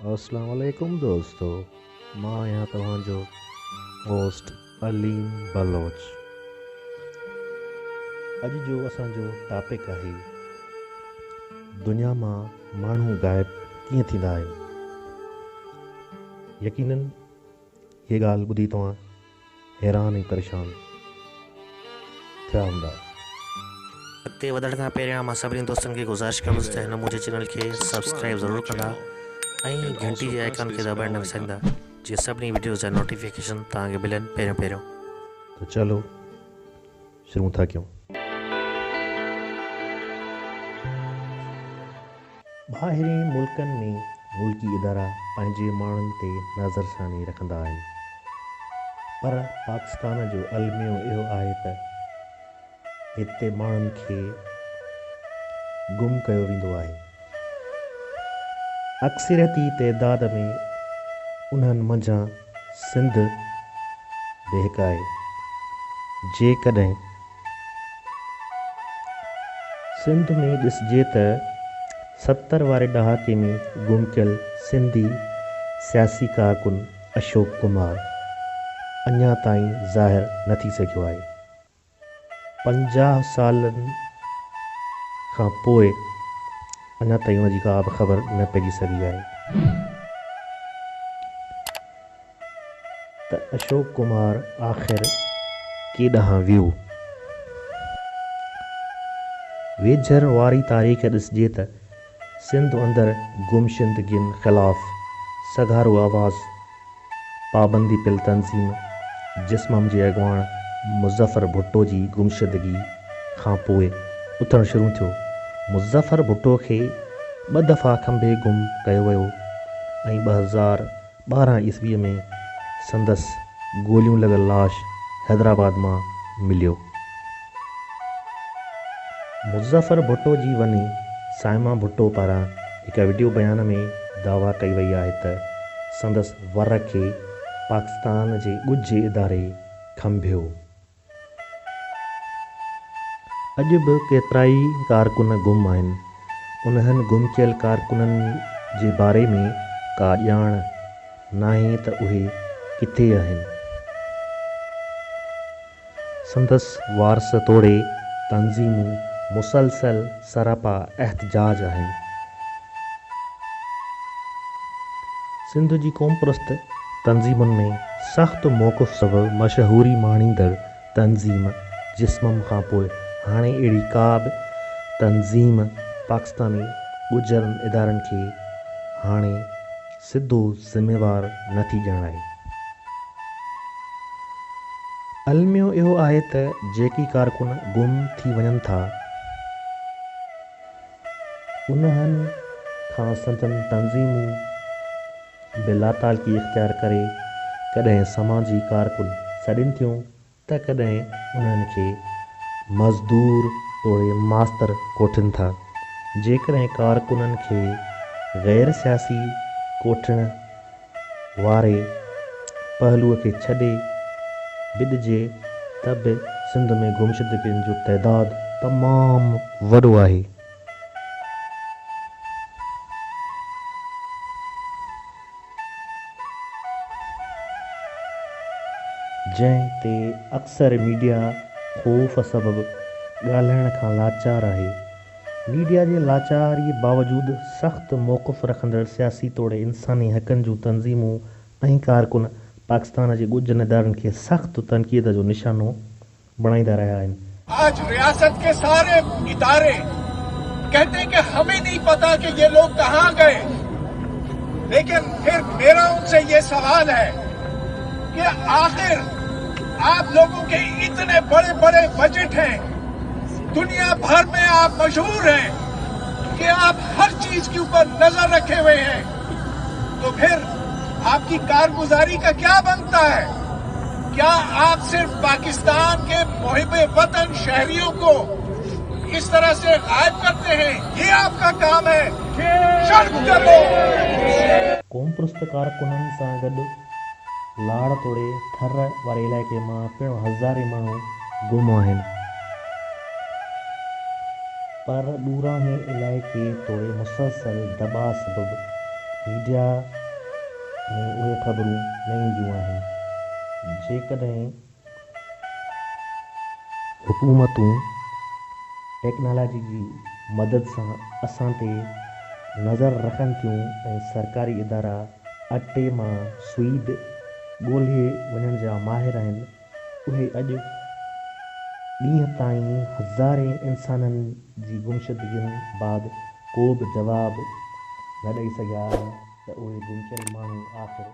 अस्सलाम वालेकुम दोस्तों, मां यहाँ तव्हांजो होस्ट अलीम बलोच। अॼु जो असांजो टॉपिक आहे दुनिया मां माण्हू गायब कीअं थींदा आहिनि। यकीनन ये ॻाल्हि ॿुधी तव्हां हैरान ऐं परेशान थिया हूंदा। अॻिते वधण खां पहिरियां मां सभिनी दोस्तनि खे गुज़ारिश कंदुसि त हिन मुंहिंजे चैनल खे सब्सक्राइब ज़रूरु कंदा ऐं घंटी जे आइकन खे दॿाइण न विसरंदा जीअं सभिनी वीडियोज़ जा नोटिफिकेशन तव्हांखे मिलनि पहिरियों। तो चलो शुरू था कयूं। ॿाहिरीं मुल्कनि में मुल्की इदारा पंहिंजे माण्हुनि ते नज़रसानी रखंदा आहिनि, पर पाकिस्तान जो अलमियो इहो आहे त हिते माण्हुनि खे गुम कयो वेंदो आहे। अक्सरियती तइदाद में उन्हनि मंझां सिंध बि हिकु आहे। जेकॾहिं सिंध में ॾिसिजे त 70 वारे ॾहाके में गुम कयल सिंधी सियासी कारकुन अशोक कुमार अञा ताईं ज़ाहिर न थी सघियो आहे। 50 सालनि खां पोइ अञा ताईं हुनजी का बि ख़बर न पइजी सघी आहे त अशोक कुमार आख़िर केॾांहुं वियो। वेझर वारी तारीख़ ॾिसिजे त सिंध अंदरि गुमशुदगियुनि ख़िलाफ़ सघारो आवाज़ पाबंदी पिल तंज़ीम जिस्मम जे अॻुवाण मुज़फ़र भुट्टो जी गुमशुदगी खां पोइ उथणु शुरू थियो। मुज़फ़र भुट्टो खे 2 दफ़ा खंभे गुम कयो वियो ऐं 2012 ईस्वीअ में संदसि गोलियूं लॻल लाश हैदराबाद मां मिलियो। मुज़फ़र भुट्टो जी वञी साइमा भुट्टो पारां हिकु वीडियो बयान में दावा कई वई आहे त संदसि वर खे पाकिस्तान जे ॻुझे इदारे खंभियो। अॼु बि केतिरा ई कारकुन गुम आहिनि। उन्हनि गुम कयल कारकुननि जे बारे में का ॼाण नाहे त उहे किथे आहिनि। संदसि वारस तोड़े तंज़ीमूं मुसलसल सरापा एहतजाज आहिनि। सिंध जी क़ौम परस्त तंज़ीमुनि में सख़्तु मौक़िफ़ सबबि मशहूरी माणींदड़ तंज़ीम जिस्मम खां पोइ हाणे अहिड़ी का बि तंज़ीम पाकिस्तानी ॻुझनि इदारनि खे हाणे सिधो ज़िम्मेवार नथी ॼाणाए। अलमियो इहो आहे त जेकी कारकुन गुम थी वञनि था उन्हनि खां संदन तंज़ीमूं बिलातालकी इख़्तियार करे कॾहिं समाजी कारकुन सॾनि थियूं त कॾहिं उन्हनि खे मज़दूर तोड़े मास्तर कोठनि था। जेकॾहिं कारकुननि खे ग़ैर सियासी कोठण वारे पहलूअ खे छॾे बि ॾिजे त बि सिंध में गुमशुदगियुनि जो तइदादु तमामु वॾो आहे। जंहिं ते अक्सर मीडिया ख़ौफ़ सबबि ॻाल्हाइण खां लाचार आहे। मीडिया जे लाचारीअ बावजूदि सख़्तु मौक़िफ़ रखंदड़ सियासी तोड़े इंसानी हक़नि जूं तंज़ीमूं ऐं कारकुन पाकिस्तान जे ॻुझनि इदारनि खे सख़्तु तनक़ीद जो निशानो बणाईंदा रहिया आहिनि। आज रियासत के सारे इदारे कहते हैं कि हमें नहीं पता कि ये लोग कहाँ गए, लेकिन फिर मेरा उनसे ये सवाल है कि आखिर आप लोगों के इतने बड़े बड़े बजट हैं, दुनिया भर में आप मशहूर हैं कि आप हर चीज के ऊपर नजर रखे हुए हैं, तो फिर आपकी कारगुजारी का क्या बनता है? क्या आप सिर्फ पाकिस्तान के मुहिबे वतन शहरियों को इस तरह से गायब करते हैं? ये आपका काम है? शर्म करो। क़ौम परस्त कारकुननि सां गॾु लाड़ तोड़े थर वारे इलाइक़े मां पिणु हज़ारे माण्हू गुम आहिनि, पर ॾूरांहें इलाइक़े तोड़े मुसलसल दॿाउ सबबि मीडिया में उहे ख़बरूं न ईंदियूं आहिनि। जेकॾहिं हुकूमतूं टेक्नोलॉजी जी मदद सां असां ते नज़र रखनि थियूं ऐं सरकारी इदारा अटे मां सुई ॻोल्हे वञण जा माहिर आहिनि, उहे अॼु ॾींहं ताईं हज़ारे इंसाननि जी गुमशुदगियुनि बाद को बि जवाबु न ॾेई सघिया आहिनि त उहे गुमथियल माण्हू आख़िर